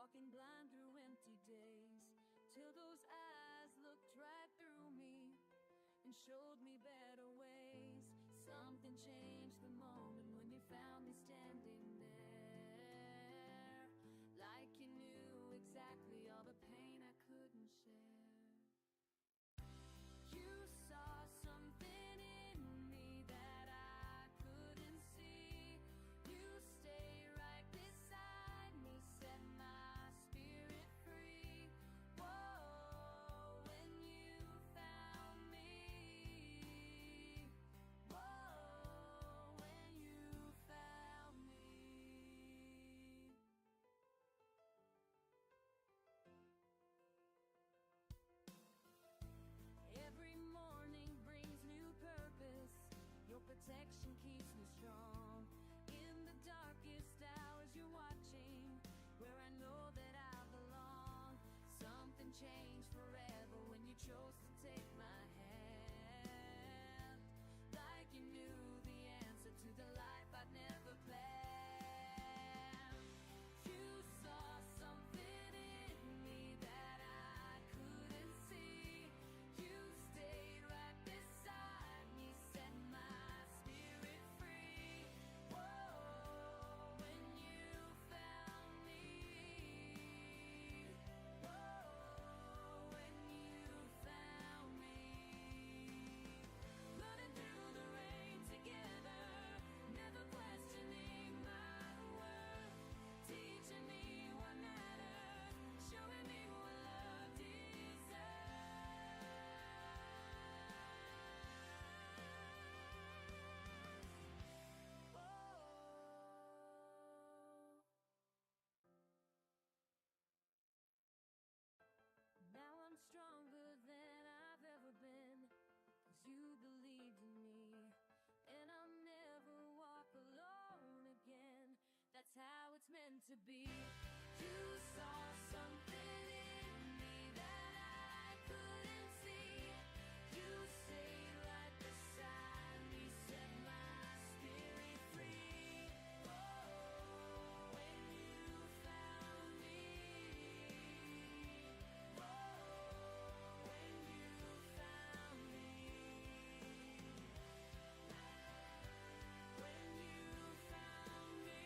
walking blind through empty days, till those eyes looked right through me and showed me better ways. Something changed the moment when you found me standing there, like you knew exactly all the pain I couldn't share. You saw something in me that I couldn't see. You stay right beside me, set my spirit free. Whoa, when you found me. Whoa, when you found me. Every morning brings new purpose. Your protection keeps me strong. In the darkest hours you're watching, where I know that I belong. Something changed forever when you chose to take my hand, like you knew the answer to the life I'd never planned. You saw something in me that I couldn't see. You stayed right beside me, set my spirit free. Whoa, when you found me. Whoa, when you found me. Running through the rain together, never questioning my worth. Teaching me what matters, showing me what love deserves. Whoa. Now I'm stronger than I've ever been, 'cause you believed in me. And I'll never walk alone again. That's how it's meant to be. You saw something in me that I couldn't see. You stayed right beside me, set my spirit free. Whoa, when you found me. Whoa, when you found me. When you found me.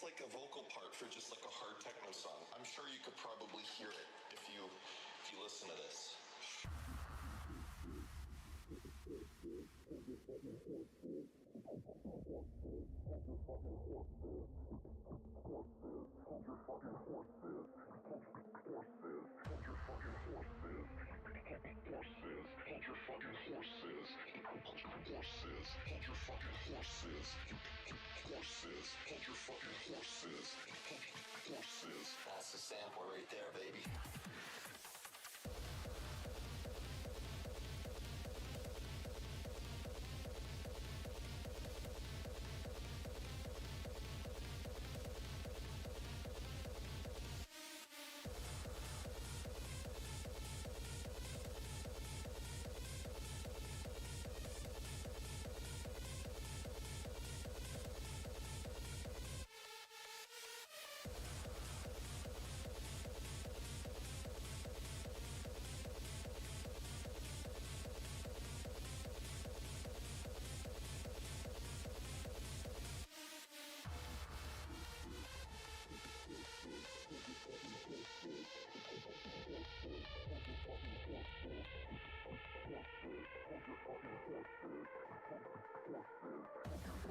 like a vocal part for just like a hard techno song. I'm sure you could probably hear it if you listen to this. That's the sample right there, baby.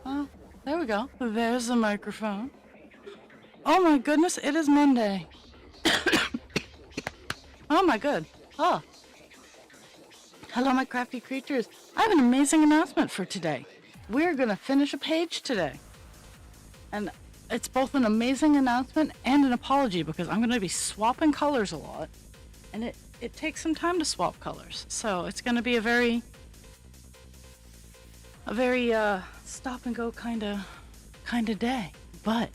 Oh, there we go. There's the microphone. Oh my goodness, it is Monday. Oh my good. Oh. Hello, my crafty creatures. I have an amazing announcement for today. We're going to finish a page today. And it's both an amazing announcement and an apology because I'm going to be swapping colors a lot. And it takes some time to swap colors. So it's going to be a very stop and go kind of day. But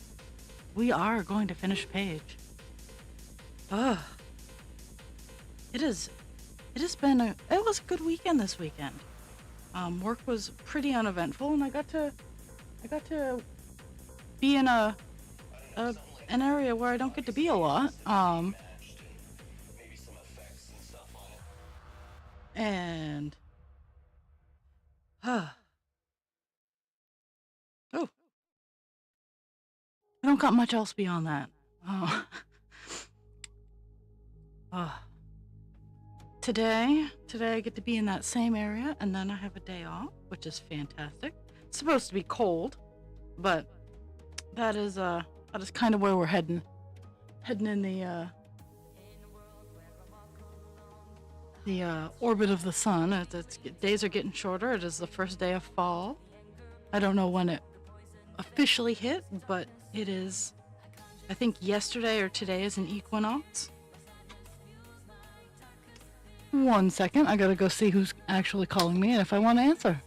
we are going to finish a page. It has been it was a good weekend this weekend. Work was pretty uneventful, and I got to be in an area where I don't get to be a lot. And oh, I don't got much else beyond that. Today I get to be in that same area, and then I have a day off, which is fantastic. It's supposed to be cold, but that is kind of where we're heading in the orbit of the sun. Days are getting shorter. It is the first day of fall. I don't know when it officially hit, but it is. I think yesterday or today is an equinox. 1 second, I gotta go see who's actually calling me and if I want to answer.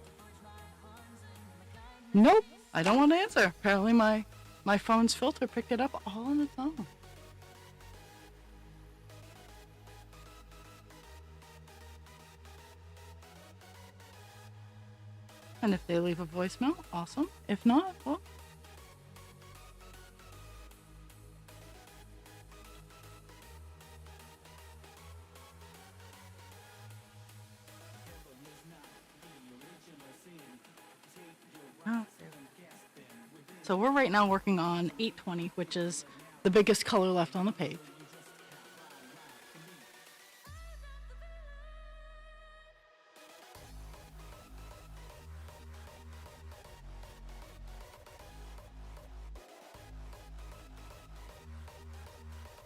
Nope, I don't want to answer. Apparently my phone's filter picked it up all on its own. And if they leave a voicemail, awesome. If not, well. Oh. So we're right now working on 820, which is the biggest color left on the page.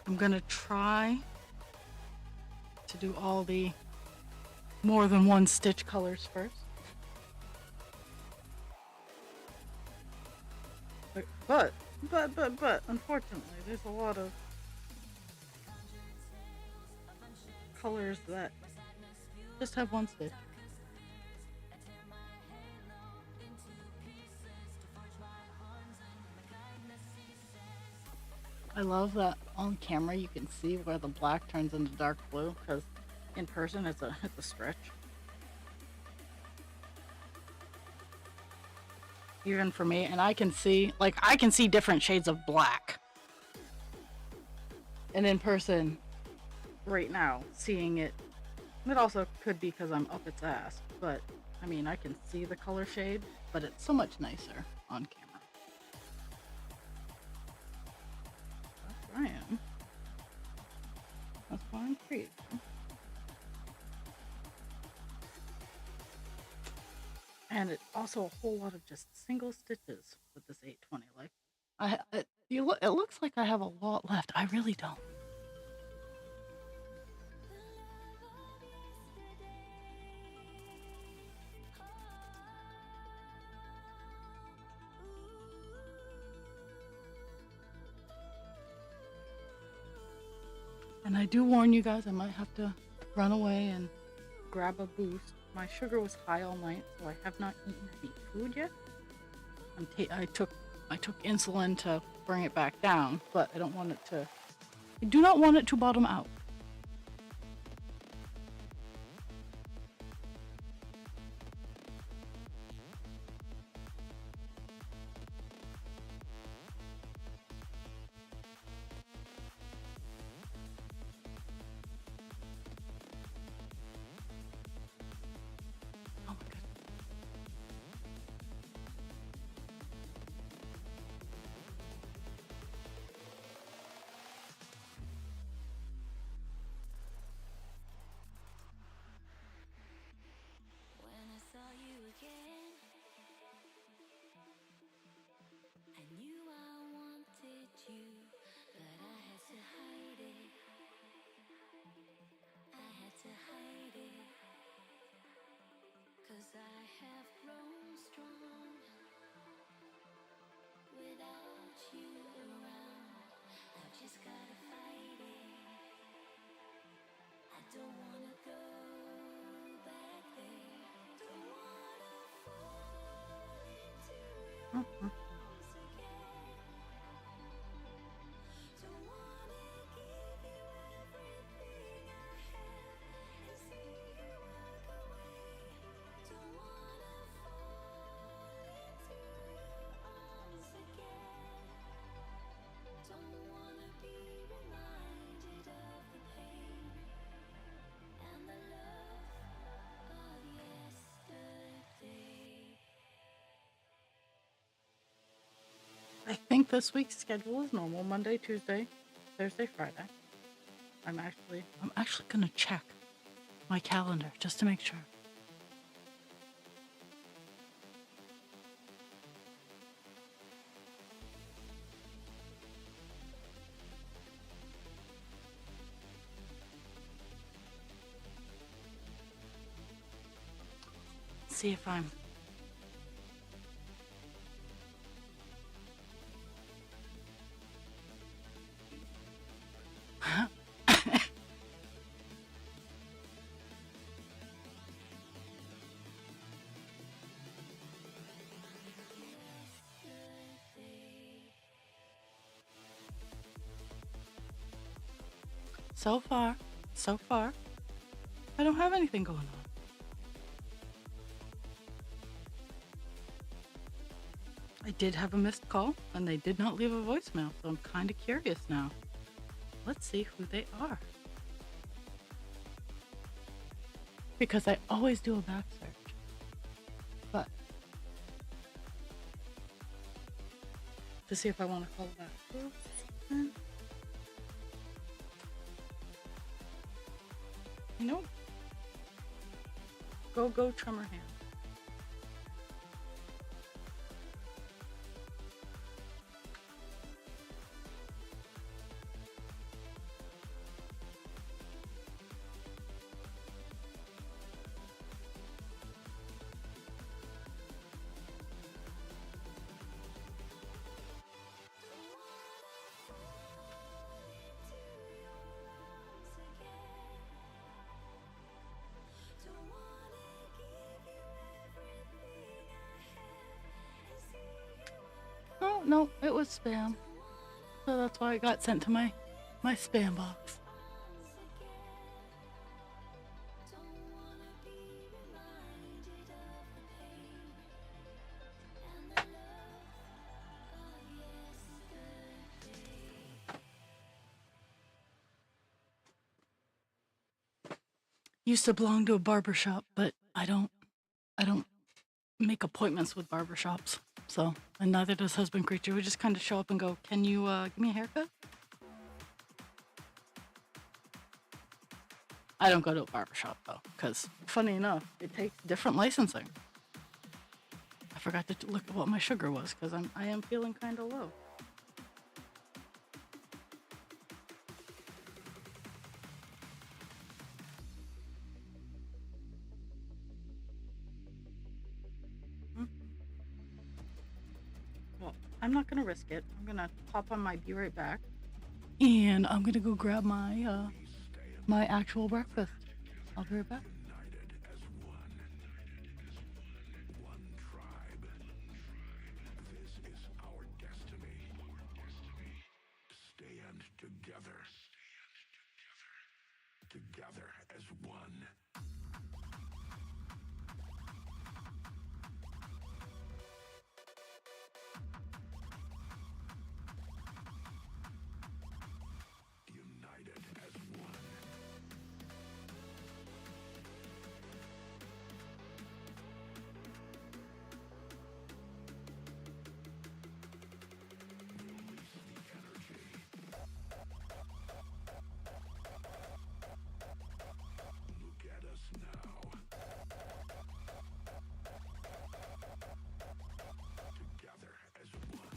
I'm gonna try to do all the more than one stitch colors first. But, unfortunately, there's a lot of colors that just have one stitch. I love that on camera you can see where the black turns into dark blue, because in person it's a stretch. Even for me, and I can see different shades of black. And in person, right now, seeing it also could be because I'm up its ass, but I mean, I can see the color shade, but it's so much nicer on camera. That's why I'm creative. And it's also a whole lot of just single stitches with this 820. Like, it looks like I have a lot left. I really don't. And I do warn you guys, I might have to run away and grab a boost. My sugar was high all night, so I have not eaten any food yet. I took insulin to bring it back down, but I do not want it to bottom out. Oh my goodness. When I saw you again, I knew I wanted you, but I had to hide it. I had to hide it, 'cause I have grown strong without you around. I've just gotta fight it. I don't wanna go back there. Don't wanna fall into your arms again. Don't wanna give you everything I have and see you walk away. Don't wanna fall into your arms again. Don't wanna be reminded of the pain and the love of yesterday. I think this week's schedule is normal: Monday, Tuesday, Thursday, Friday. I'm actually gonna check my calendar just to make sure. See if I'm so far, I don't have anything going on. I did have a missed call, and they did not leave a voicemail, so I'm kind of curious now. Let's see who they are. Because I always do a back search. But to see if I want to call back. Nope. Go Tremor Hand. Oh, no, it was spam. So that's why it got sent to my spam box. Used to belong to a barber shop, but I don't make appointments with barbershops. So, and neither does Husband Creature. We just kind of show up and go, "Can you give me a haircut?" I don't go to a barbershop though, because funny enough, it takes different licensing. I forgot to look at what my sugar was because I am feeling kind of low. Well, I'm not gonna risk it. I'm gonna pop on my be right back, and I'm gonna go grab my my actual breakfast. I'll be right back. Together as one. United as one. Release the energy. Look at us now. Together as one.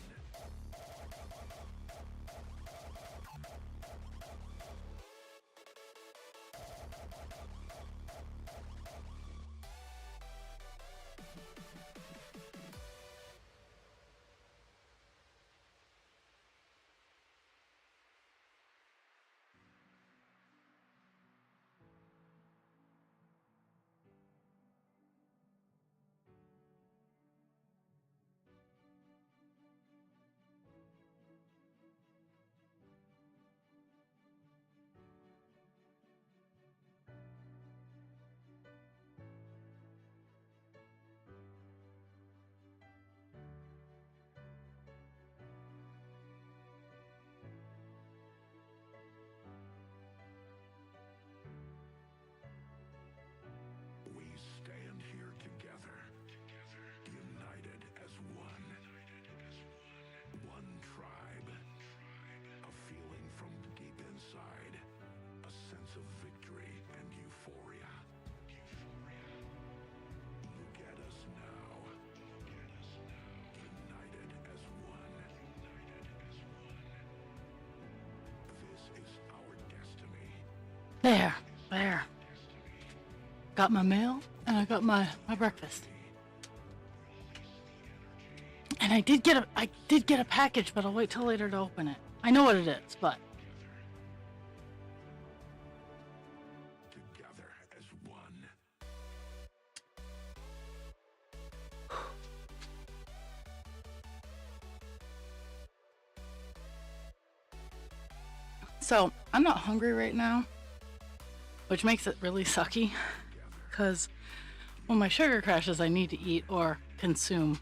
We stand here together, united as one. One tribe, a feeling from deep inside, a sense of victory and euphoria. Look at us now, united as one. This is our destiny. There. Got my mail and I got my breakfast. And I did get a package, but I'll wait till later to open it. I know what it is, but Together as one. so I'm not hungry right now, which makes it really sucky because when my sugar crashes, I need to eat or consume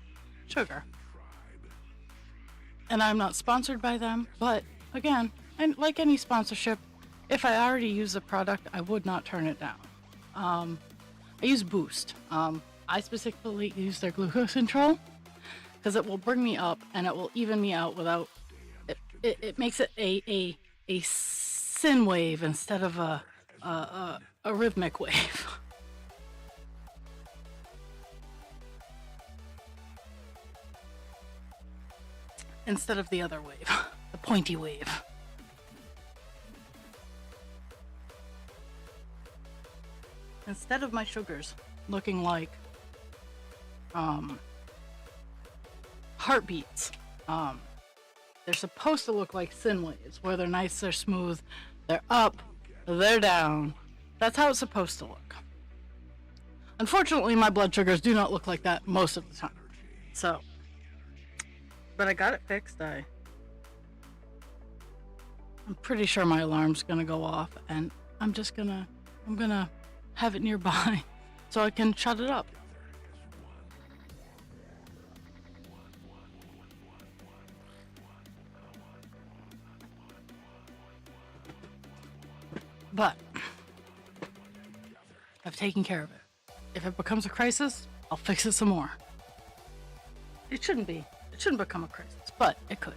sugar. And I'm not sponsored by them, but again, and like any sponsorship, if I already use the product, I would not turn it down. I use Boost. I specifically use their glucose control because it will bring me up and it will even me out without. It makes it a sin wave instead of a rhythmic wave. Instead of the other wave, the pointy wave. Instead of my sugars looking like heartbeats, they're supposed to look like sin waves, where they're nice, they're smooth, they're up, they're down. That's how it's supposed to look. Unfortunately, my blood sugars do not look like that most of the time. So, but I got it fixed. I'm pretty sure my alarm's gonna go off, and I'm gonna have it nearby so I can shut it up. But I've taken care of it. If it becomes a crisis, I'll fix it some more. It shouldn't become a crisis, but it could.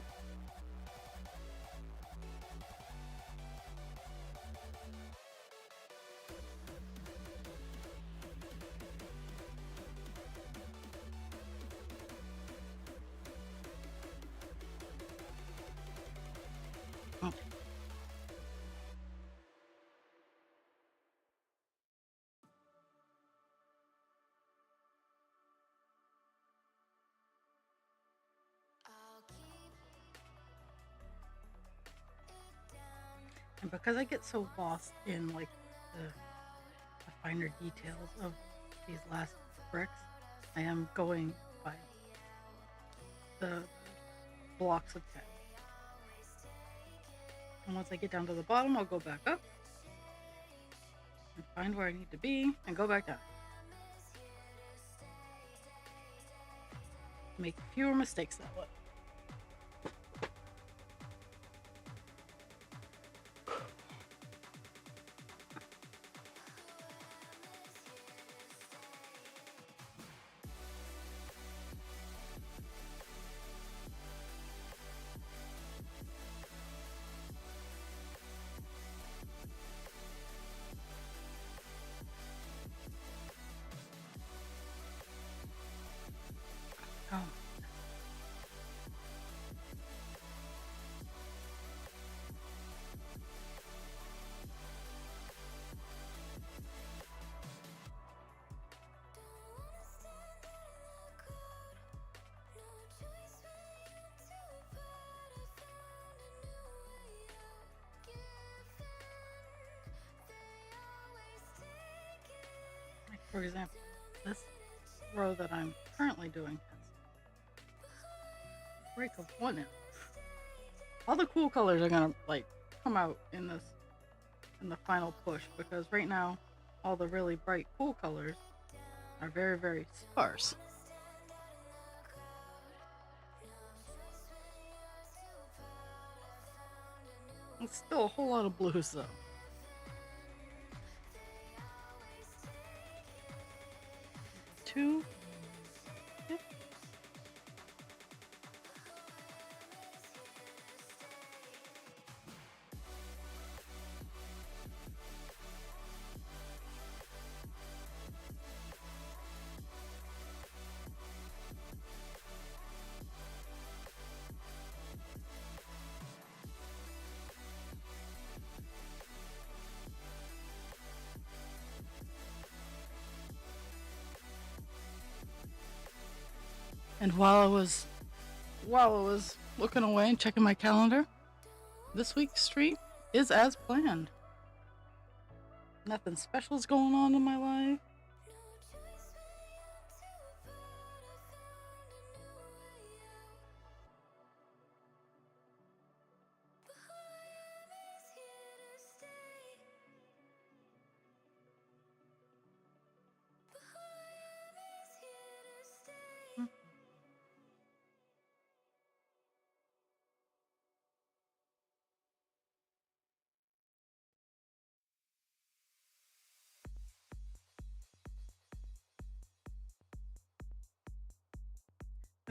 And because I get so lost in like the finer details of these last bricks, I am going by the blocks of text. And once I get down to the bottom, I'll go back up and find where I need to be and go back down. Make fewer mistakes that way. Oh. Like for example, this row that I'm currently doing has a break of 1 inch. All the cool colors are gonna like come out in the final push, because right now all the really bright cool colors are very, very sparse. It's still a whole lot of blues though. Two. Yep. And while I was looking away and checking my calendar, this week's stream is as planned. Nothing special is going on in my life.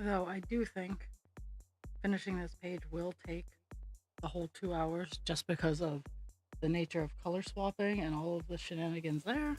Though I do think finishing this page will take the whole 2 hours, just because of the nature of color swapping and all of the shenanigans there.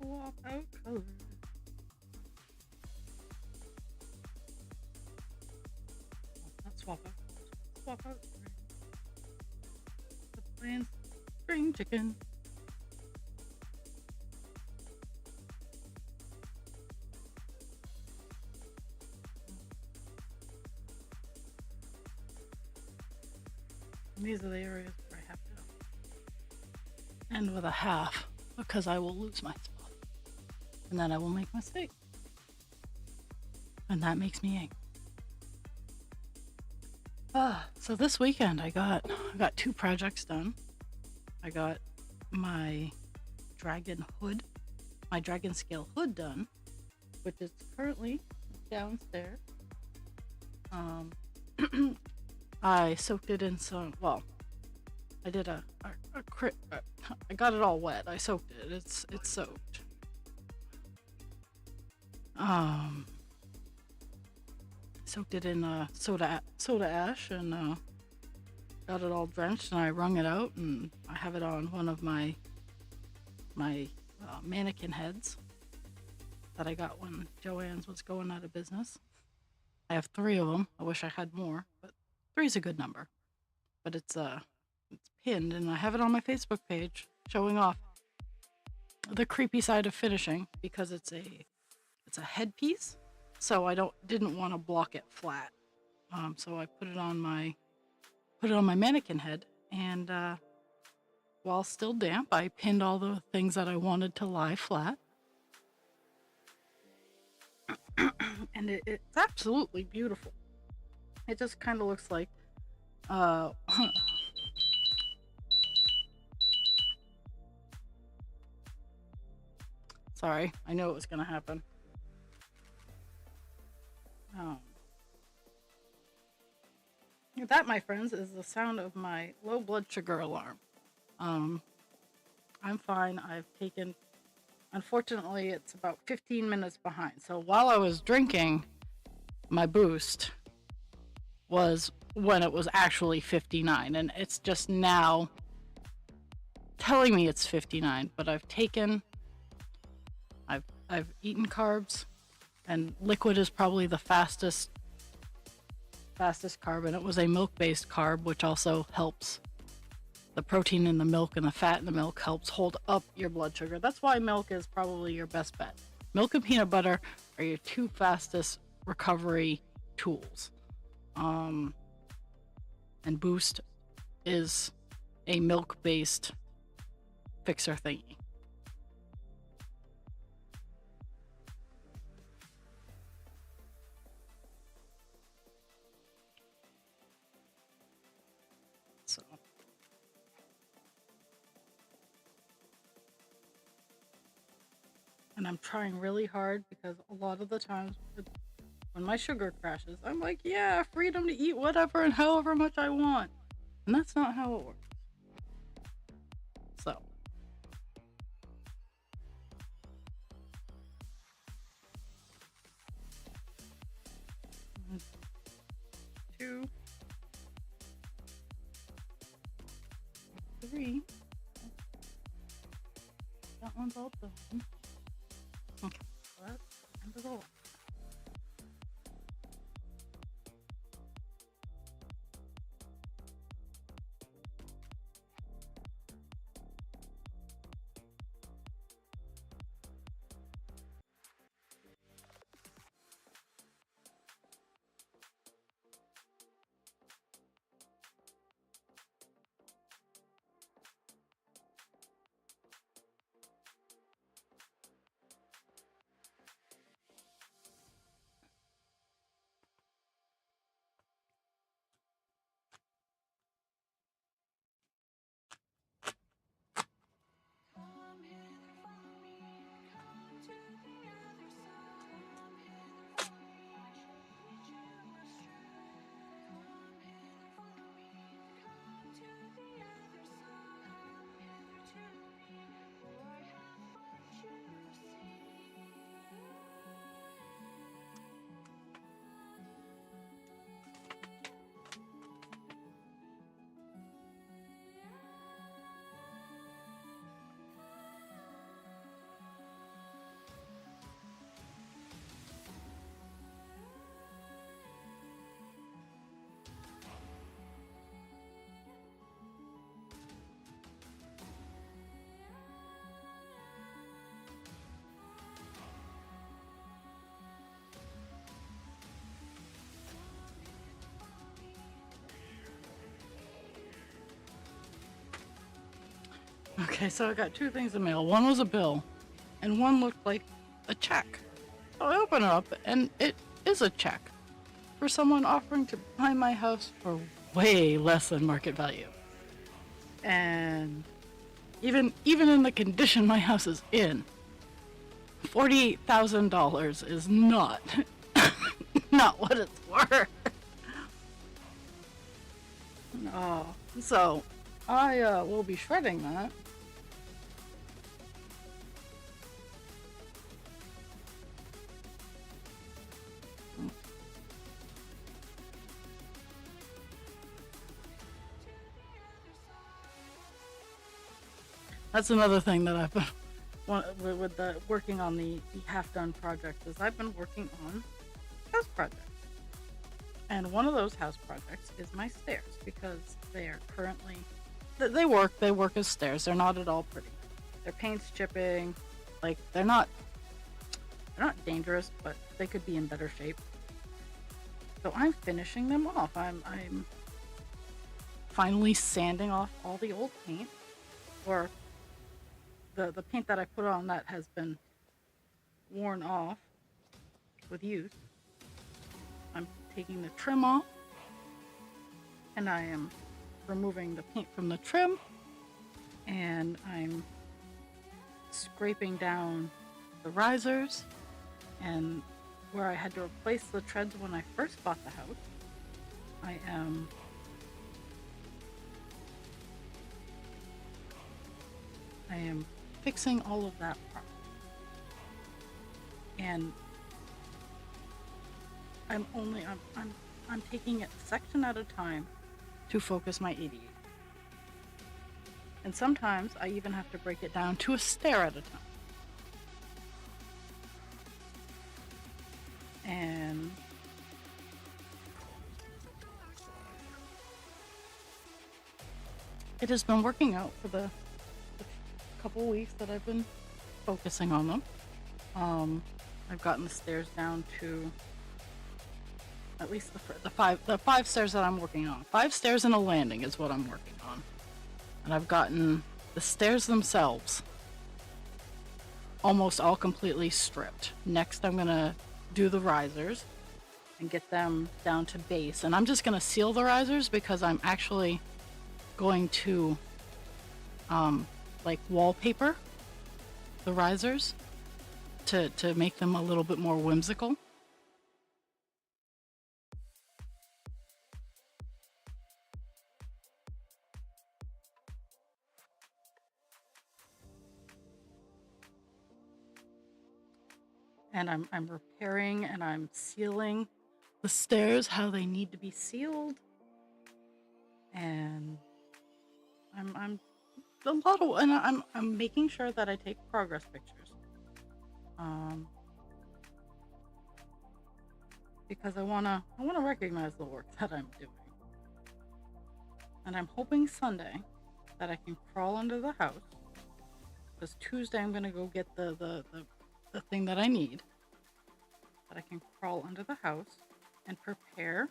Swap out colors. Not swap out colors. Swap out string. The plain string chicken. And these are the areas where I have to end with a half because I will lose my spot. And then I will make a mistake. And that makes me angry. So this weekend I got 2 projects done. I got my dragon scale hood done, which is currently downstairs. I soaked it in some, I did I got it all wet. I soaked it. It's soaked. Soaked it in soda ash and got it all drenched, and I wrung it out, and I have it on one of my mannequin heads that I got when Joann's was going out of business. I have 3 of them. I wish I had more, but 3 is a good number. But it's pinned, and I have it on my Facebook page showing off the creepy side of finishing because it's a headpiece, so I didn't want to block it flat. So I put it on my mannequin head, and while still damp, I pinned all the things that I wanted to lie flat. And it's absolutely beautiful. It just kind of looks like sorry, I knew it was gonna happen. That, my friends, is the sound of my low blood sugar alarm. I'm fine. Unfortunately, it's about 15 minutes behind. So while I was drinking, my boost was when it was actually 59, and it's just now telling me it's 59, but I've eaten carbs, and liquid is probably the fastest carb, and it was a milk-based carb, which also helps. The protein in the milk and the fat in the milk helps hold up your blood sugar. That's why milk is probably your best bet. Milk and peanut butter are your 2 fastest recovery tools. And Boost is a milk-based fixer thingy. So and I'm trying really hard because a lot of the times when my sugar crashes, I'm like, yeah, freedom to eat whatever and however much I want. And that's not how it works. So. 1, 2, 3. That one's all done. Okay, so that's the end of the line. Okay, so I got two things in the mail. One was a bill, and one looked like a check. So I open it up, and it is a check for someone offering to buy my house for way less than market value. And even in the condition my house is in, $48,000 is not not what it's worth. Oh, so I will be shredding that. That's another thing that I've been with the working on the half-done project is I've been working on house projects. And one of those house projects is my stairs, because they are currently they work as stairs. They're not at all pretty. Their paint's chipping. Like they're not dangerous, but they could be in better shape. So I'm finishing them off. I'm finally sanding off all the old paint, or the paint that I put on that has been worn off with use. I'm taking the trim off, and I am removing the paint from the trim, and I'm scraping down the risers, and where I had to replace the treads when I first bought the house, I am fixing all of that problem. And I'm taking it section at a time to focus my ADHD. And sometimes I even have to break it down to a stair at a time. And it has been working out for the couple weeks that I've been focusing on them. I've gotten the stairs down to at least the five stairs that I'm working on. 5 stairs and a landing is what I'm working on. And I've gotten the stairs themselves almost all completely stripped. Next, I'm gonna do the risers and get them down to base. And I'm just gonna seal the risers because I'm actually going to like wallpaper the risers to make them a little bit more whimsical. And I'm repairing and I'm sealing the stairs how they need to be sealed. And I'm making sure that I take progress pictures. Because I wanna recognize the work that I'm doing. And I'm hoping Sunday that I can crawl under the house. Because Tuesday I'm gonna go get the thing that I need. That I can crawl under the house and prepare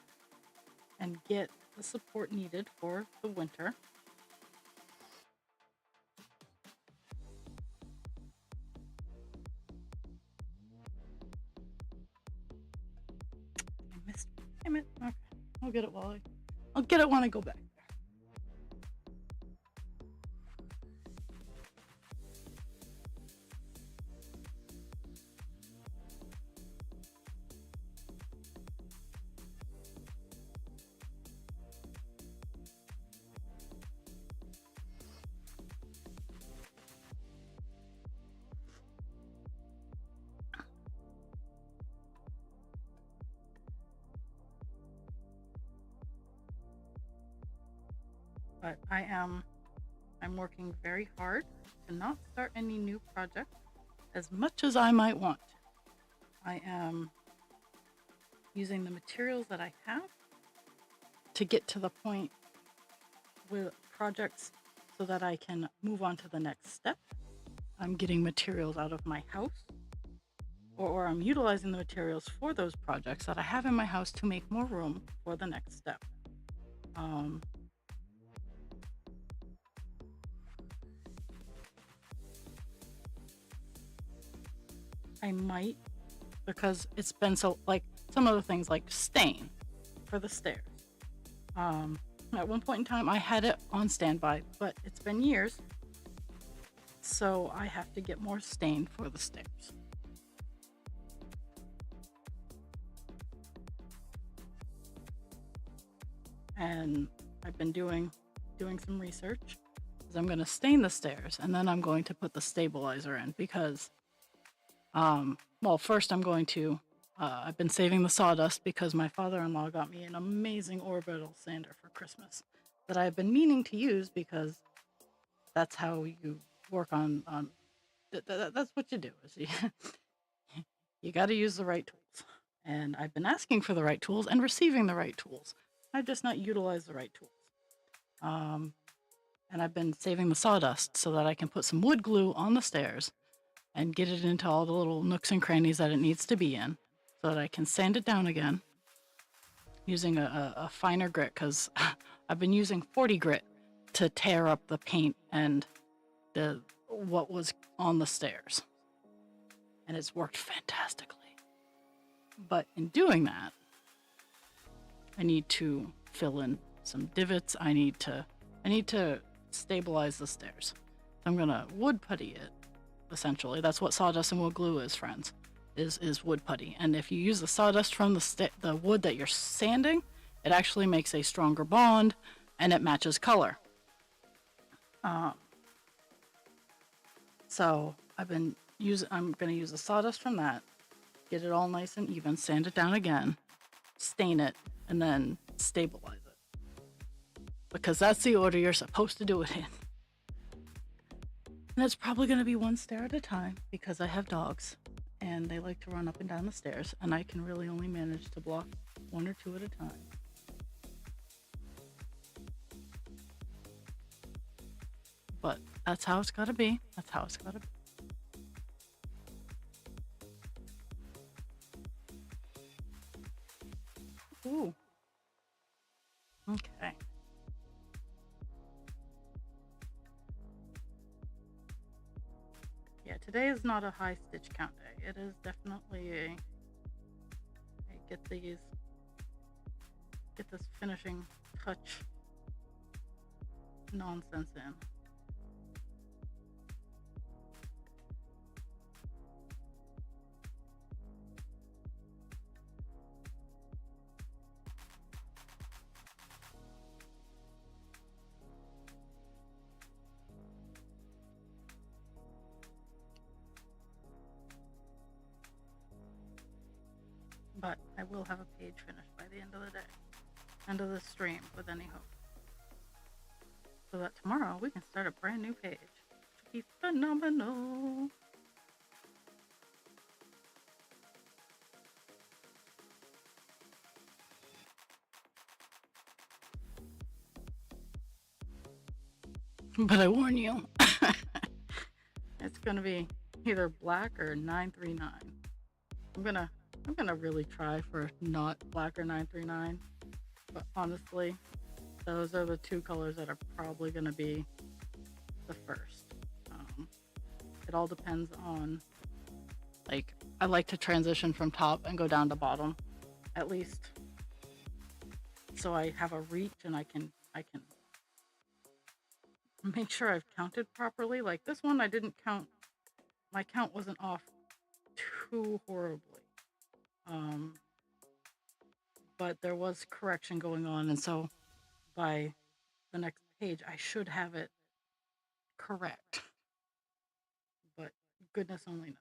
and get the support needed for the winter. I missed. Damn it. Okay. I'll get it when I go back. But I'm working very hard to not start any new projects as much as I might want. I am using the materials that I have to get to the point with projects so that I can move on to the next step. I'm getting materials out of my house, or I'm utilizing the materials for those projects that I have in my house to make more room for the next step. I might, because it's been so, like, some other things like stain for the stairs. At one point in time, I had it on standby, but it's been years, so I have to get more stain for the stairs. And I've been doing some research, because I'm going to stain the stairs, and then I'm going to put the stabilizer in, because well, first I'm going to I've been saving the sawdust because my father-in-law got me an amazing orbital sander for Christmas that I've been meaning to use, because that's how you work on that's what you do, is you got to use the right tools. And I've been asking for the right tools and receiving the right tools. I've just not utilized the right tools. And I've been saving the sawdust so that I can put some wood glue on the stairs and get it into all the little nooks and crannies that it needs to be in, so that I can sand it down again using a finer grit, because I've been using 40 grit to tear up the paint and what was on the stairs. And it's worked fantastically. But in doing that, I need to fill in some divots. I need to stabilize the stairs. I'm gonna wood putty it, essentially. That's what sawdust and wood glue is, friends, is wood putty. And if you use the sawdust from the wood that you're sanding, it actually makes a stronger bond, and it matches color. So I'm gonna use the sawdust from that, get it all nice and even, sand it down again, stain it, and then stabilize it, because that's the order you're supposed to do it in. And it's probably going to be one stair at a time, because I have dogs and they like to run up and down the stairs, and I can really only manage to block one or two at a time. But that's how it's got to be. That's how it's got to be. Ooh. Okay. Yeah, today is not a high stitch count day. It is definitely get this finishing touch nonsense in. But I will have a page finished by the end of the day, end of the stream, with any hope, so that tomorrow we can start a brand new page, which will be phenomenal. But I warn you, it's gonna be either black or 939. I'm gonna really try for not black or 939, but honestly, those are the two colors that are probably gonna be the first. It all depends on, like, I like to transition from top and go down to bottom, at least, so I have a reach and I can make sure I've counted properly. Like this one, I didn't count. My count wasn't off too horribly. But there was correction going on, and so by the next page, I should have it correct. But goodness only knows.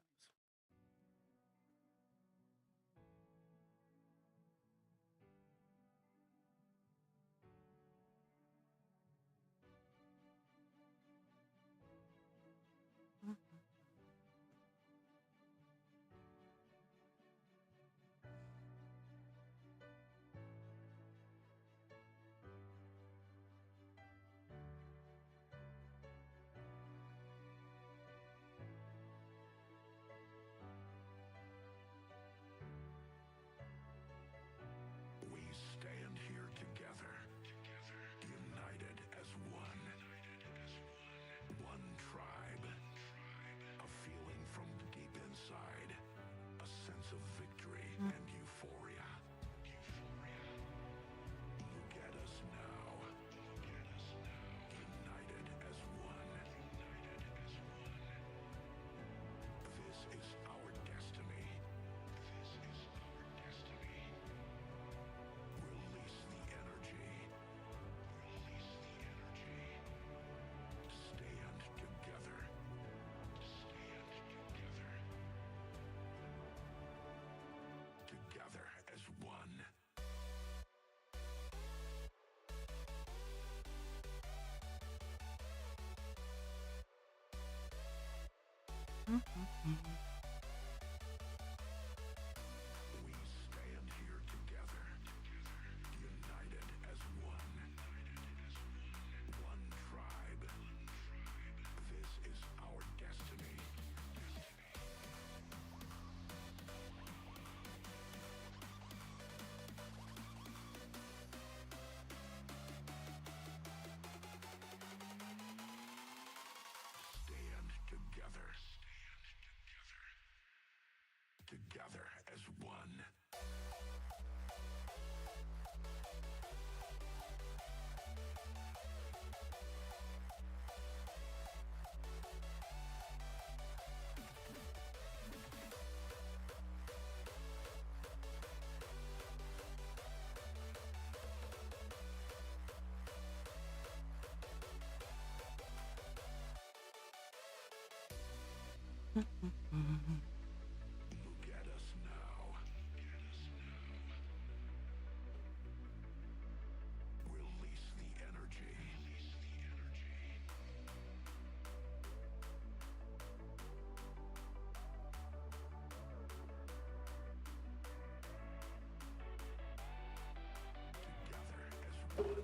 We stand here together, united as one. One tribe. This is our destiny. Stand together. Together as one. Look at us now. Release the energy. Together as one.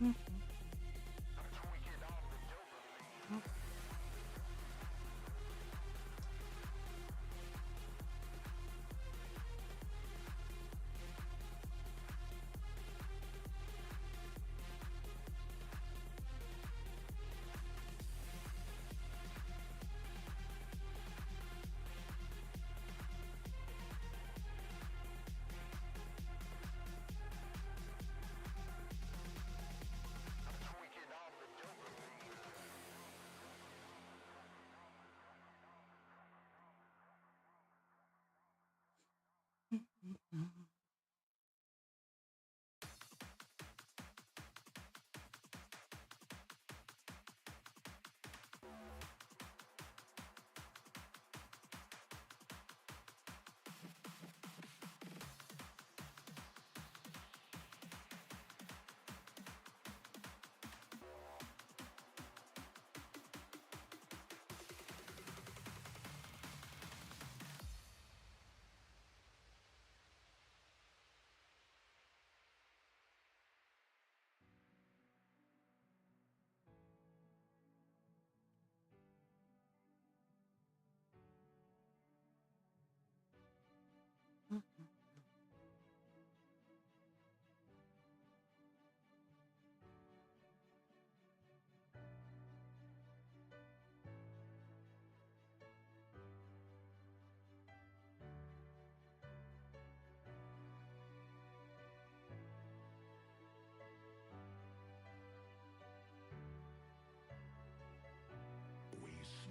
Mhm.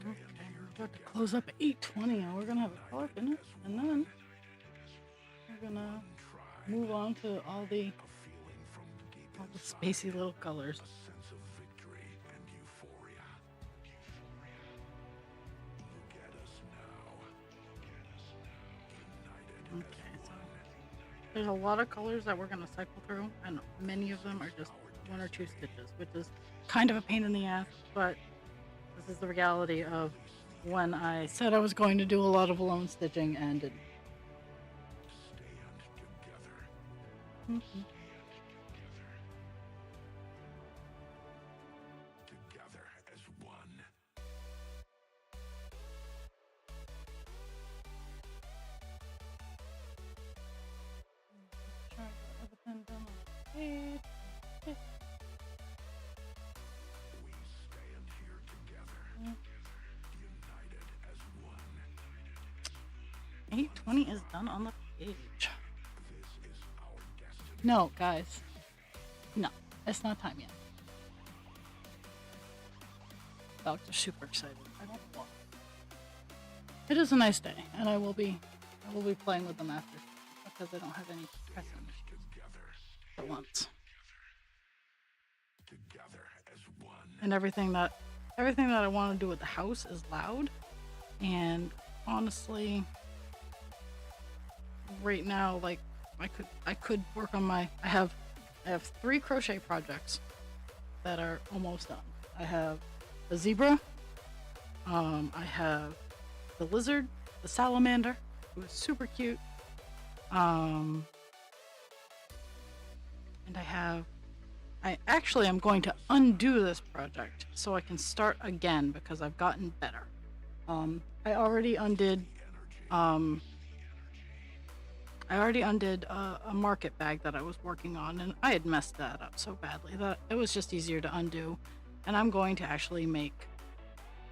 Okay, we're about to close up at 8:20, and we're gonna have a color finish, and then we're gonna move on to all the spacey little colors. A sense of victory and euphoria. Look at us now. United Okay, as so one. there's a lot of colors that we're gonna cycle through, and many of them are just 1 or 2 stitches, which is kind of a pain in the ass, but this is the reality of when I said I was going to do a lot of alone stitching and didn't. Stand together. Mhm. Together as one. Try to get everything done on the page. We stand here together. United as one. 8:20 is done on the page. This is our destiny. No, guys. No, it's not time yet. Dogs are super excited. I don't know why. It is a nice day, and I will be playing with them after because I don't have any pressing issues Together. at once. Together as one. And everything that I want to do with the house is loud. And honestly, right now, like I could work on I have 3 crochet projects that are almost done. I have a zebra. I have the lizard, the salamander, who is super cute. And I'm going to undo this project so I can start again because I've gotten better. I already undid a market bag that I was working on, and I had messed that up so badly that it was just easier to undo. And I'm going to actually make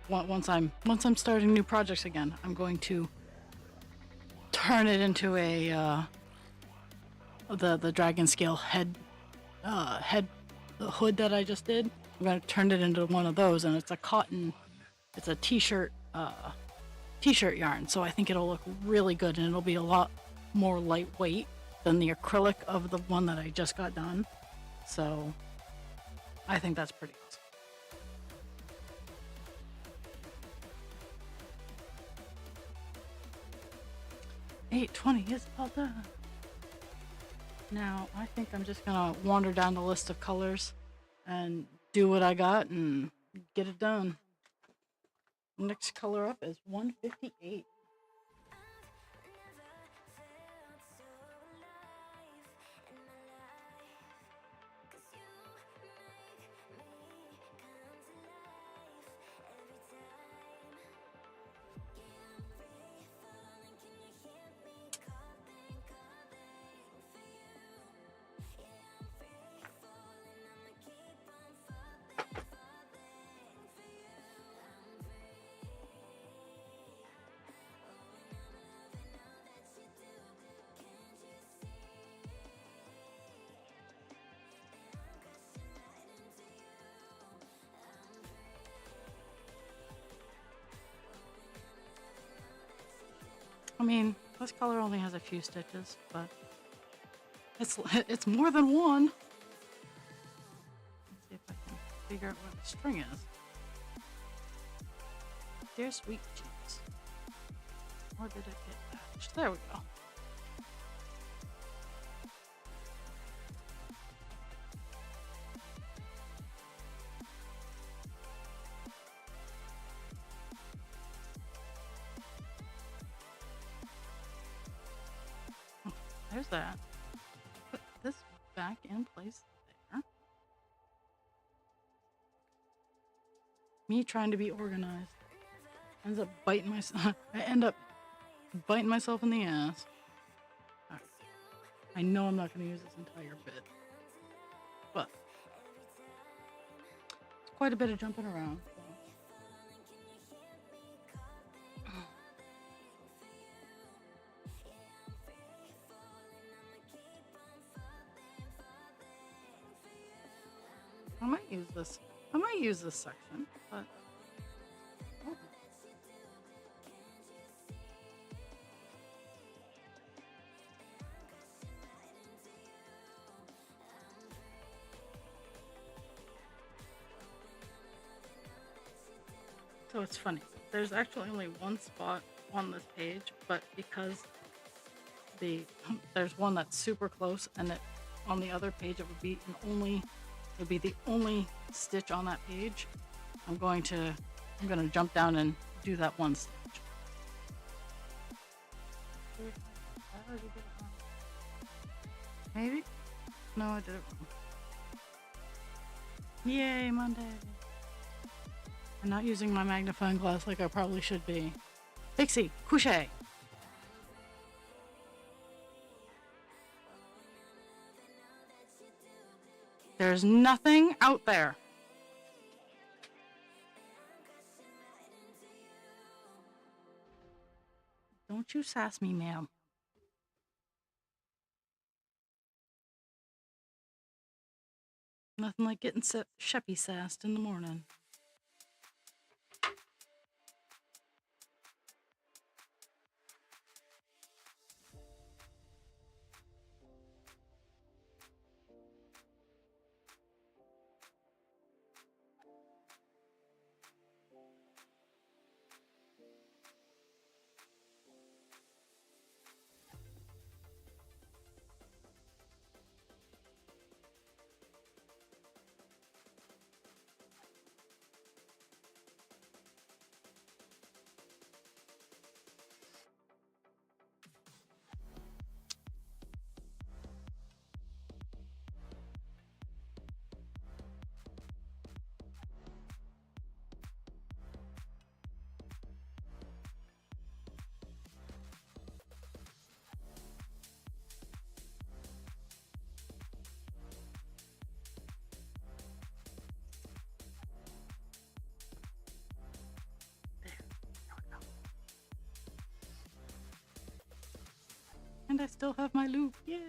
once I'm starting new projects again, I'm going to turn it into a the dragon scale head the hood that I just did. I'm going to turn it into one of those, and it's a t-shirt yarn, so I think it'll look really good, and it'll be a lot more lightweight than the acrylic of the one that I just got done. So I think that's pretty awesome. $8.20 is all done. Now I think I'm just gonna wander down the list of colors and do what I got and get it done. Next color up is 158. mean, this color only has a few stitches, but it's more than one. Let's see if I can figure out where the string is. Dear sweet cheeks. Or did it get patched? There we go. There's that. Put this back in place there. Me trying to be organized ends up biting myself. I end up biting myself in the ass. Right. I know I'm not going to use this entire bit, but it's quite a bit of jumping around. I might use this. I might use this section, but oh. So it's funny. There's actually only one spot on this page, but because there's one that's super close, and it on the other page it would be the only stitch on that page. I'm going to jump down and do that one stitch. Maybe? No, I did it wrong. Yay, Monday. I'm not using my magnifying glass like I probably should be. Pixie, couche. There's nothing out there. Don't you sass me, ma'am. Nothing like getting sheppy sassed in the morning. And I still have my loop. Yay!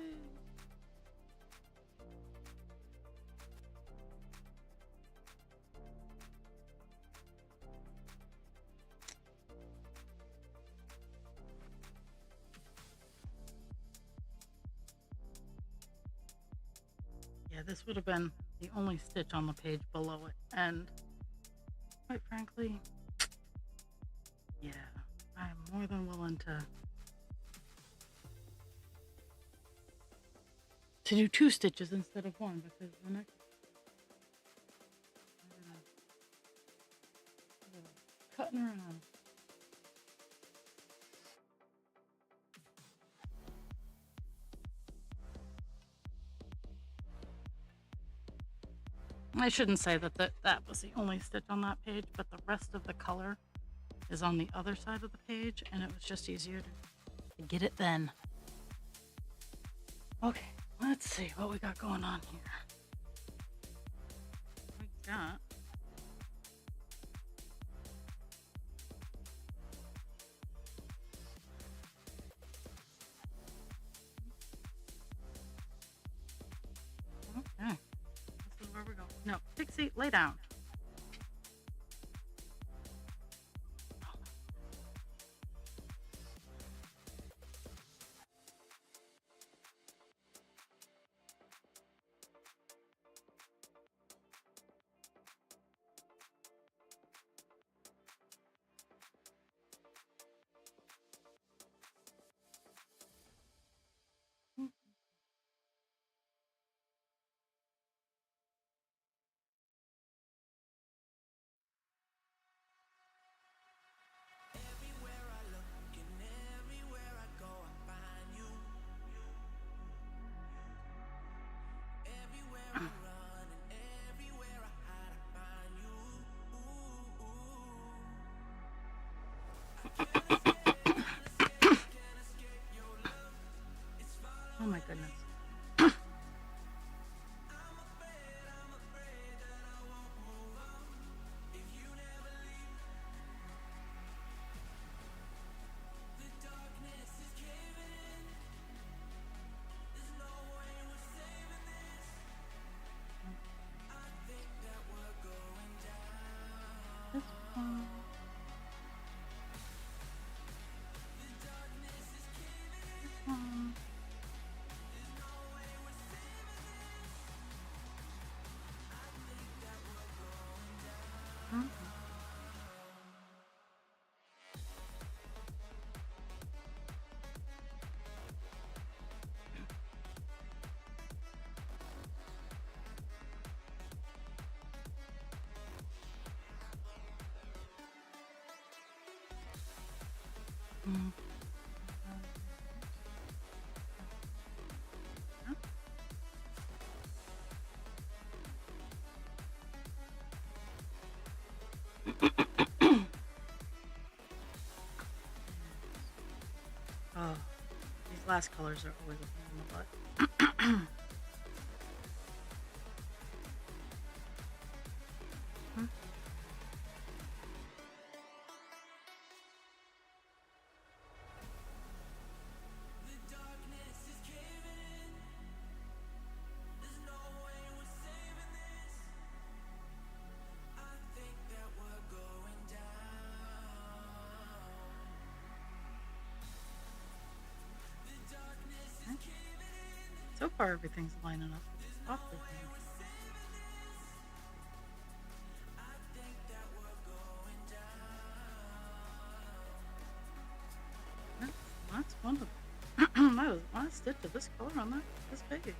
Yeah, this would have been the only stitch on the page below it. And quite frankly, yeah, I'm more than willing to do 2 stitches instead of 1, because the next cutting around. I shouldn't say that that was the only stitch on that page, but the rest of the color is on the other side of the page, and it was just easier to get it then. Okay. Let's see what we got going on here. We got okay. This is where we're going. No, Pixie, lay down. Oh, these last colors are always a pain in the butt. So far, everything's lining up. Awfully fine. That's one of them. That was the last stitch of this color on this page.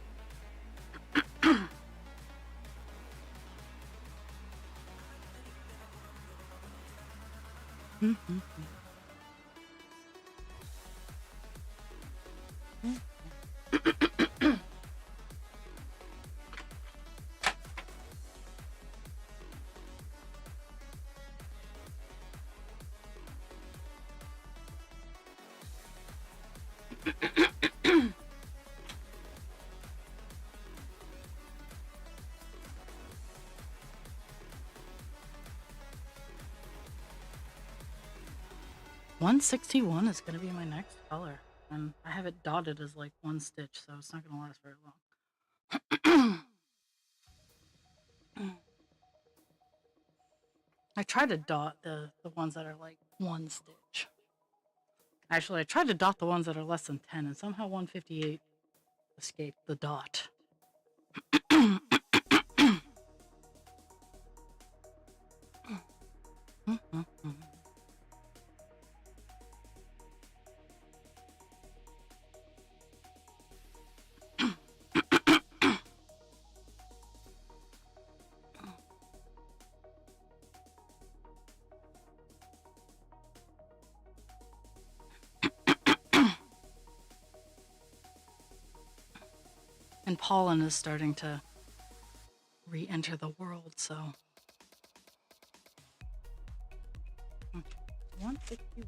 $161 is going to be my next color, and I have it dotted as like one stitch, so it's not going to last very long. I try to dot the ones that are like one stitch. Actually, I tried to dot the ones that are less than 10, and somehow 158 escaped the dot. And pollen is starting to re-enter the world, so 160.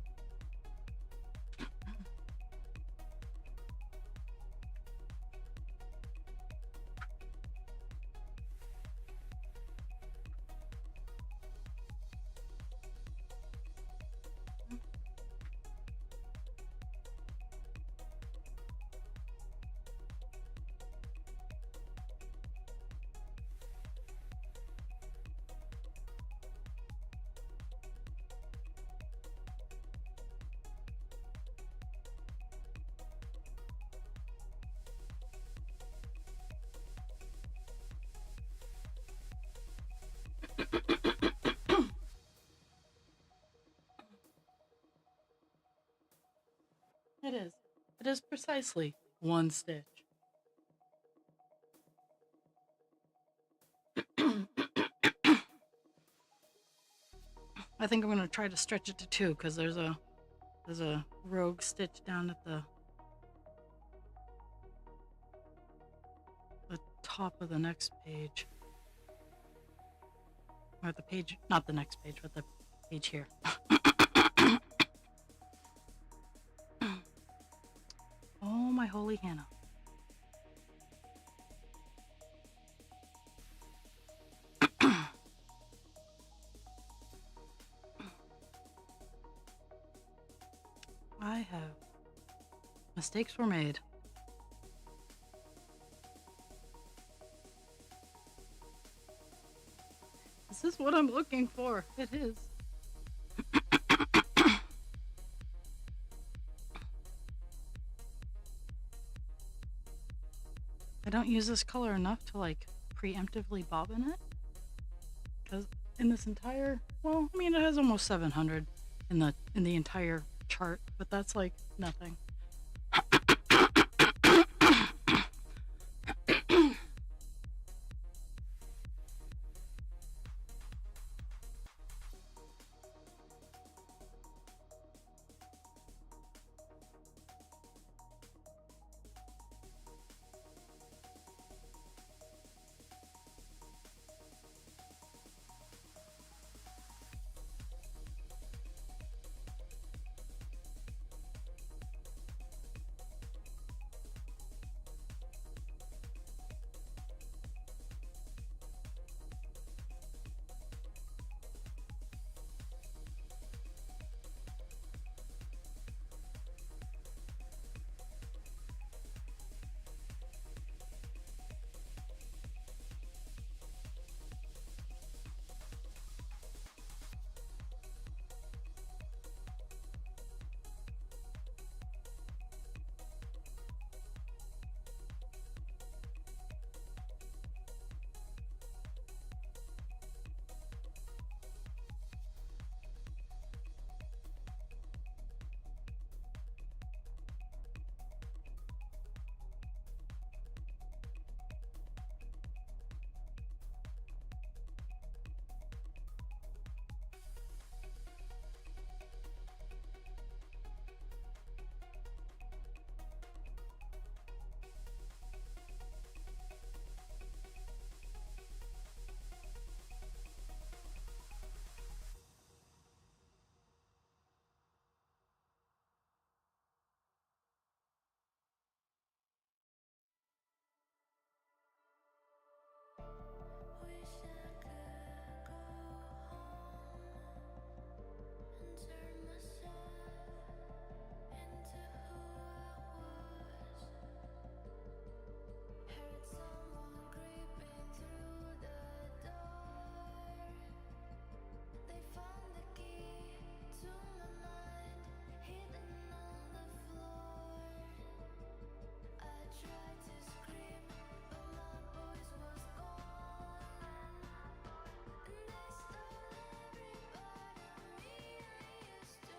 It is. It is precisely one stitch. I think I'm going to try to stretch it to 2 because there's a rogue stitch down at the top of the next page. Or the page, not the next page, but the page here. Oh, my holy Hannah. I have. Mistakes were made. This is what I'm looking for. It is. use this color enough to like preemptively bobbin it. Because in this entire, well, I mean, it has almost 700 in the entire chart, but that's like nothing. Wish I could go home and turn myself into who I was. Heard someone creeping through the door. They found the key to my mind, hidden on the floor. I tried to scream, but my voice was gone. And they stole every part of me I used to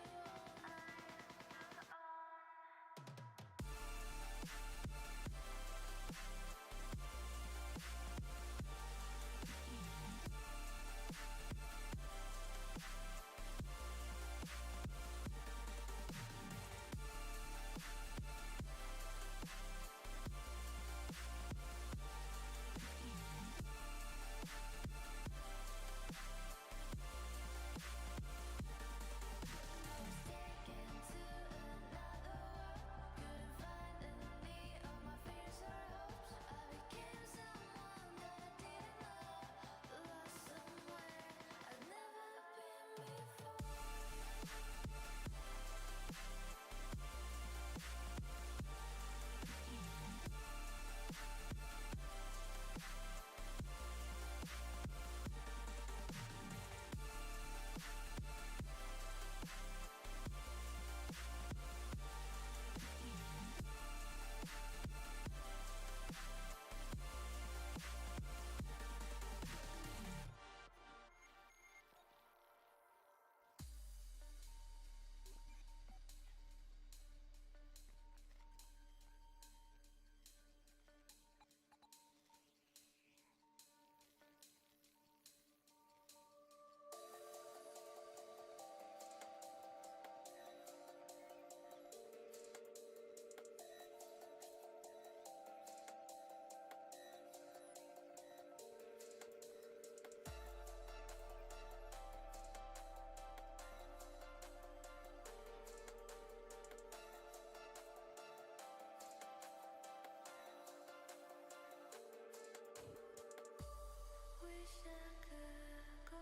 Wish I could go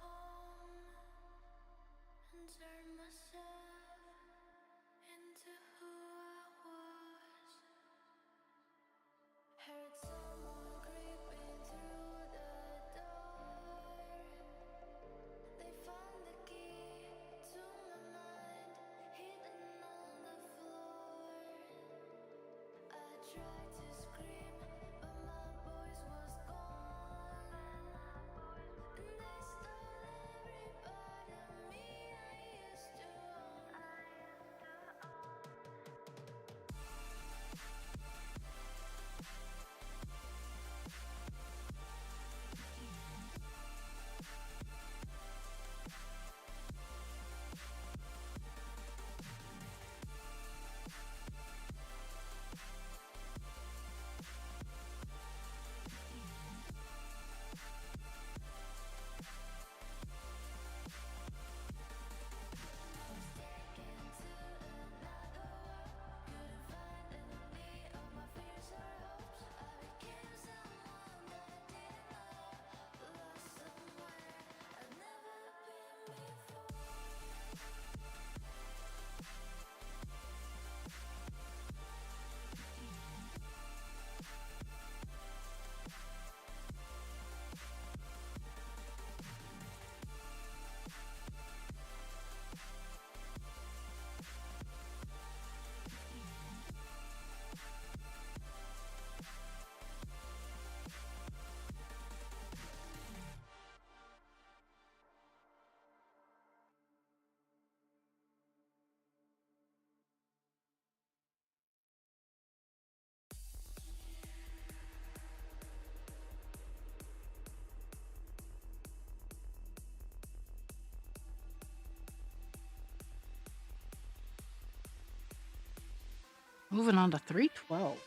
home and turn myself into who I was. Heard someone creeping through the door. They found the key to my mind, hidden on the floor. I tried to scream, Moving on to 312.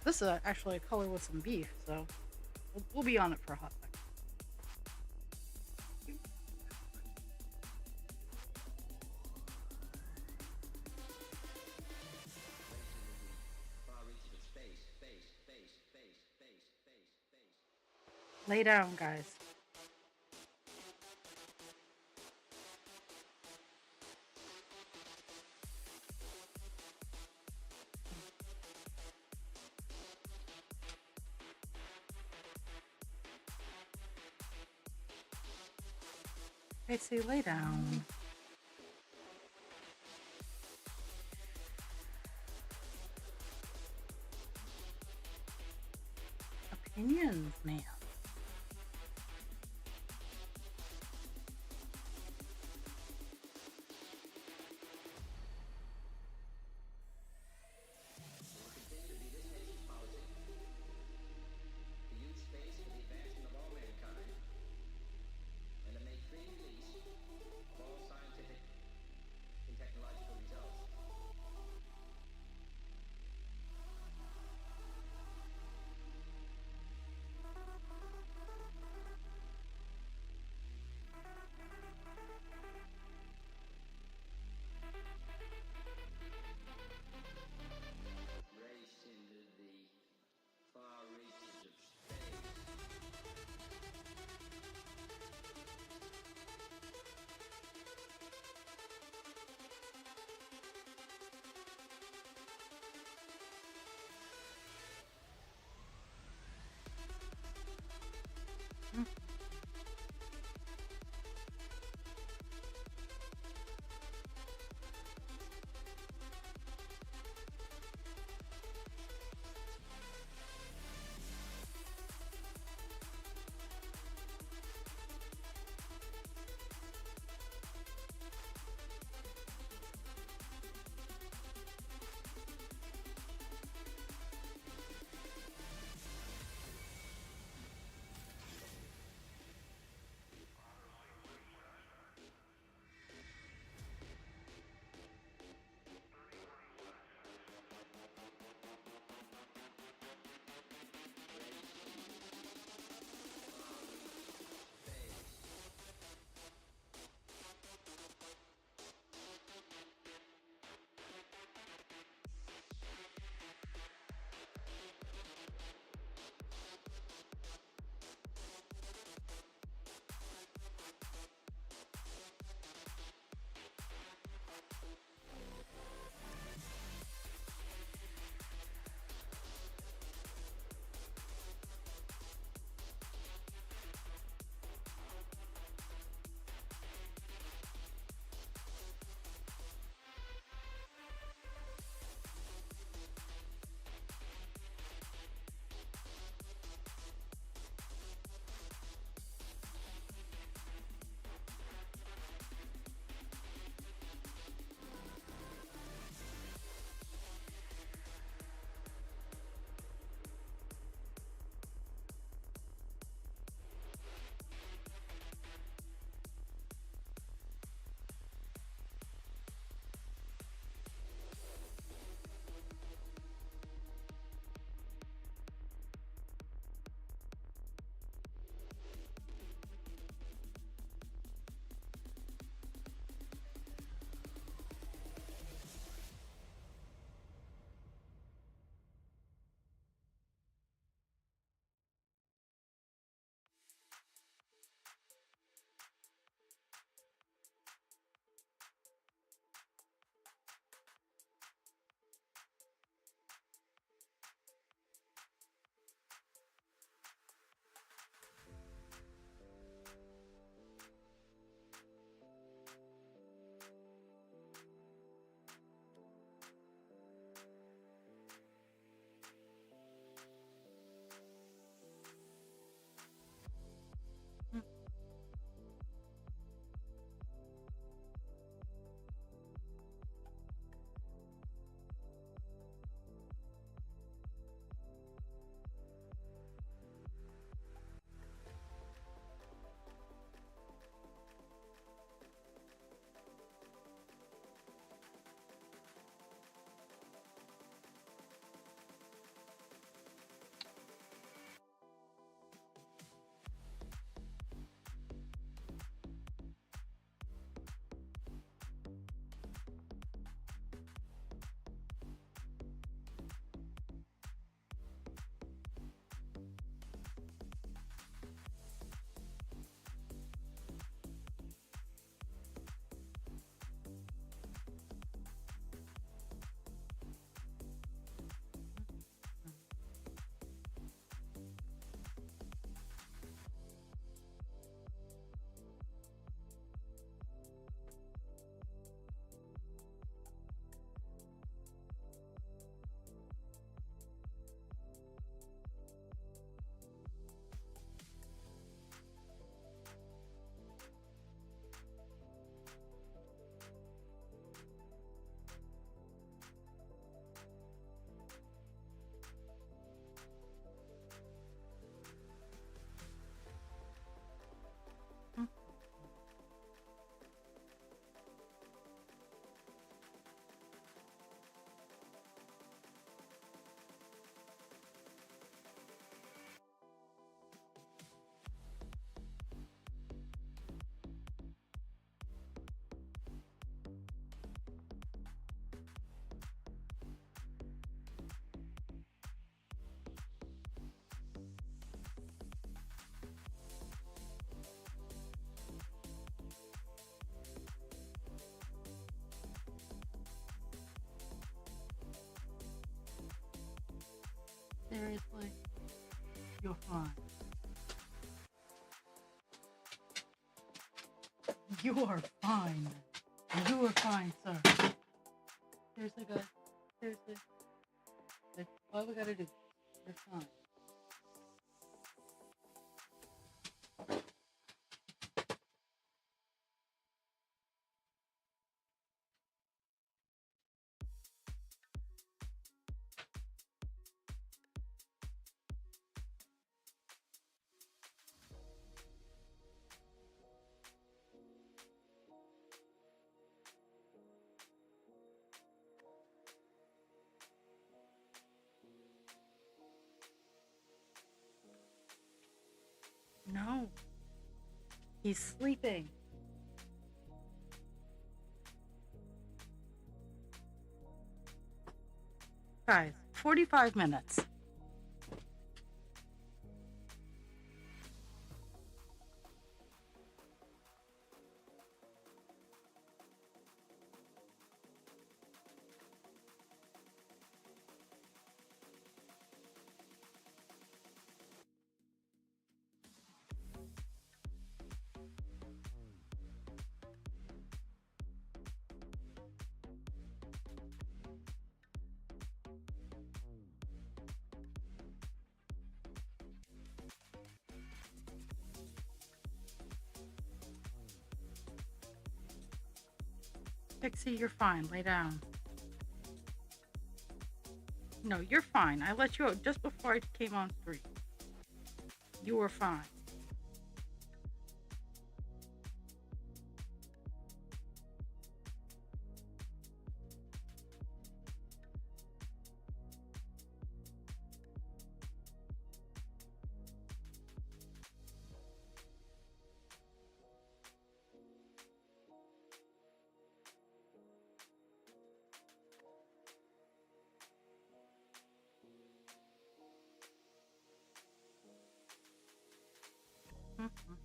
This is actually a color with some beef, so we'll be on it for a hot second. Lay down, guys. I say lay down. Opinions, man. You're fine. You are fine. You are fine, sir. Seriously, guys. Seriously. Like, all we gotta do. You're fine. No. He's sleeping. Guys, 45 minutes. Pixie, you're fine. Lay down. No, you're fine. I let you out just before I came on stream. You were fine. Mhm.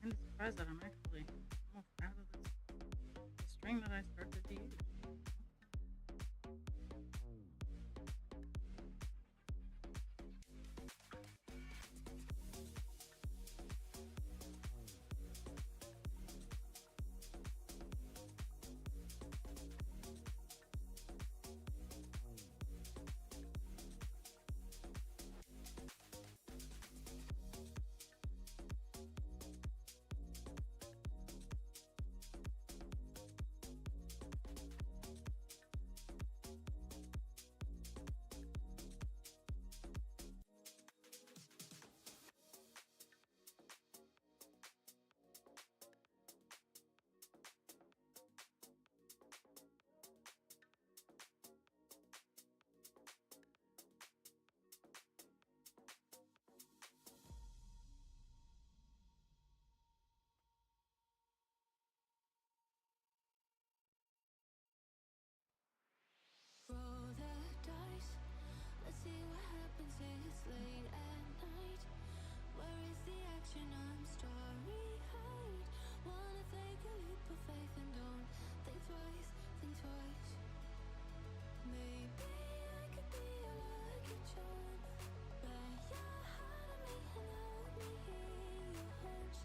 I'm surprised that I'm actually almost out of this string that I started to use. Roll the dice. Let's see what happens. It's late at night. Where is the action? I'm starry-eyed. Wanna take a leap of faith and don't think twice, think twice. Maybe I could be a lucky charm. Bet your heart on me and help me hear your hunch.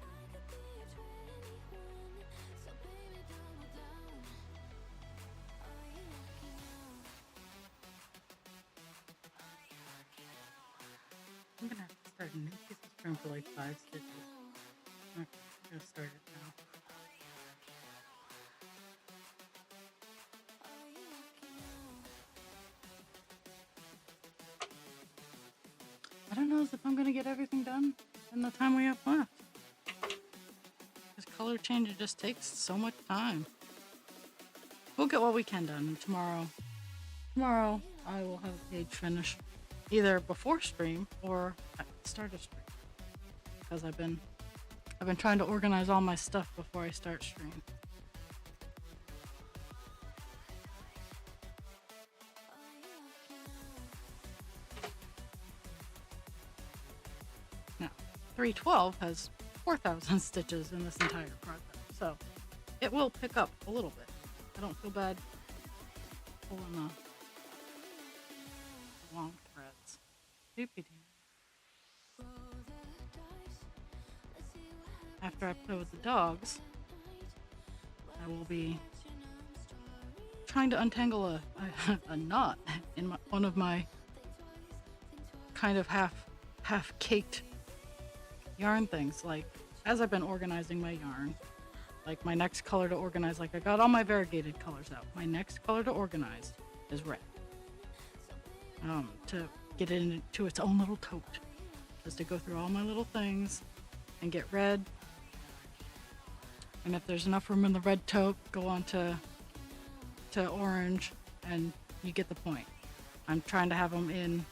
I could be a 21, so baby double down. Are you lucky now? Are you lucky now? I'm gonna have to start a new piece of string for like 5 stitches. Okay, I'm gonna start it now. I don't know if I'm gonna get everything done in the time we have left. This color change, it just takes so much time. We'll get what we can done tomorrow. Tomorrow I will have a page finished. either before stream or at the start of stream, because I've been trying to organize all my stuff before I start stream. Now, 312 has 4,000 stitches in this entire project, so it will pick up a little bit. I don't feel bad pulling the long threads. After I play with the dogs, I will be trying to untangle a knot in one of my kind of half caked yarn things. Like, as I've been organizing my yarn, like my next color to organize, like I got all my variegated colors out. My next color to organize is red. To get it into its own little tote. Just to go through all my little things and get red. And if there's enough room in the red tote, go on to orange, and you get the point. I'm trying to have them in,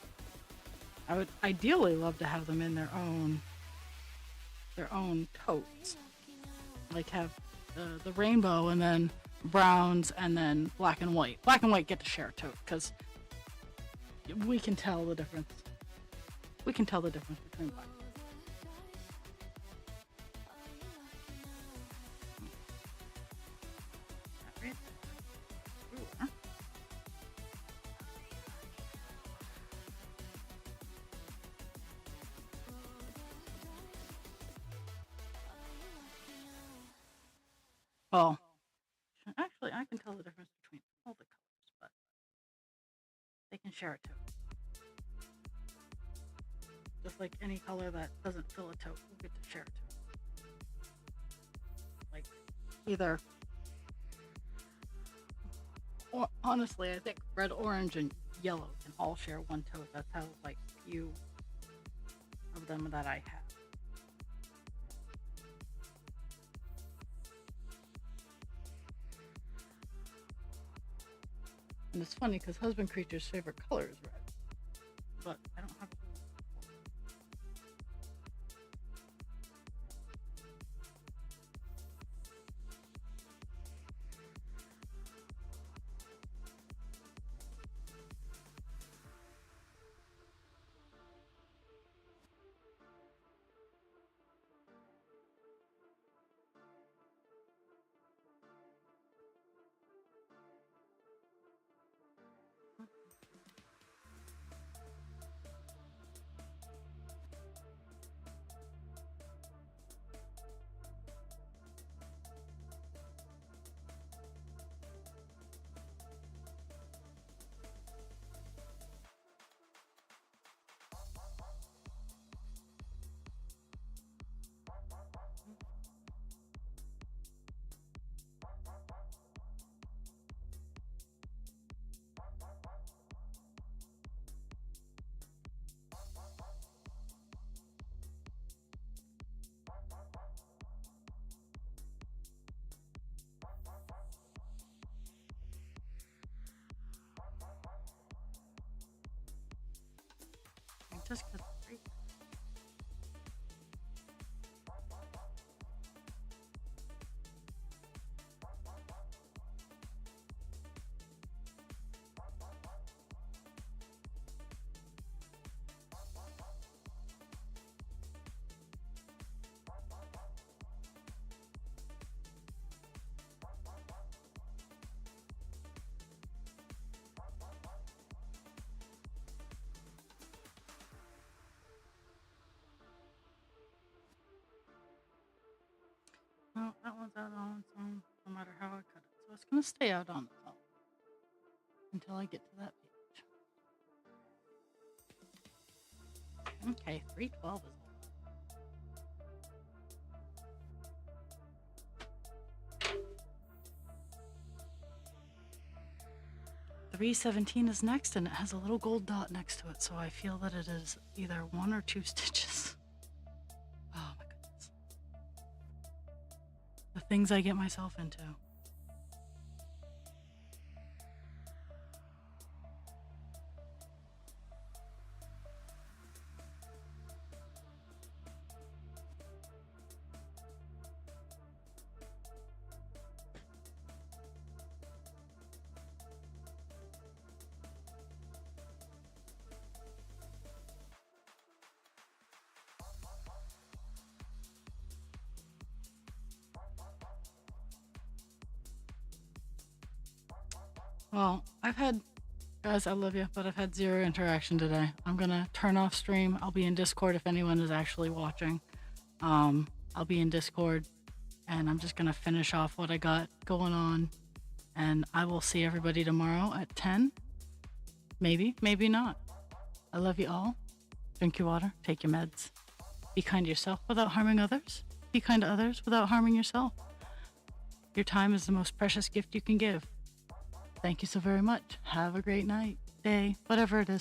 I would ideally love to have them in their own totes. Like have the rainbow and then browns and then black and white. Black and white get to share a tote because we can tell the difference. We can tell the difference between black. Well, actually, I can tell the difference between all the colors, but they can share a tote. Just like any color that doesn't fill a tote will get to share a tote. Like, either... Or, honestly, I think red, orange, and yellow can all share one tote. That's how, like, few of them that I have. And it's funny because Husband Creature's favorite color is red, but I don't have. Just because it's great. No, that one's out on its own, no matter how I cut it. So it's going to stay out on its own until I get to that page. Okay, 312 is 317 is next, and it has a little gold dot next to it, so I feel that it is either 1 or 2 stitches. Oh my goodness. The things I get myself into. Well, guys, I love you, but I've had zero interaction today. I'm going to turn off stream. I'll be in Discord if anyone is actually watching. I'll be in Discord, and I'm just going to finish off what I got going on. And I will see everybody tomorrow at 10. Maybe, maybe not. I love you all. Drink your water, take your meds. Be kind to yourself without harming others. Be kind to others without harming yourself. Your time is the most precious gift you can give. Thank you so very much. Have a great night, day, whatever it is.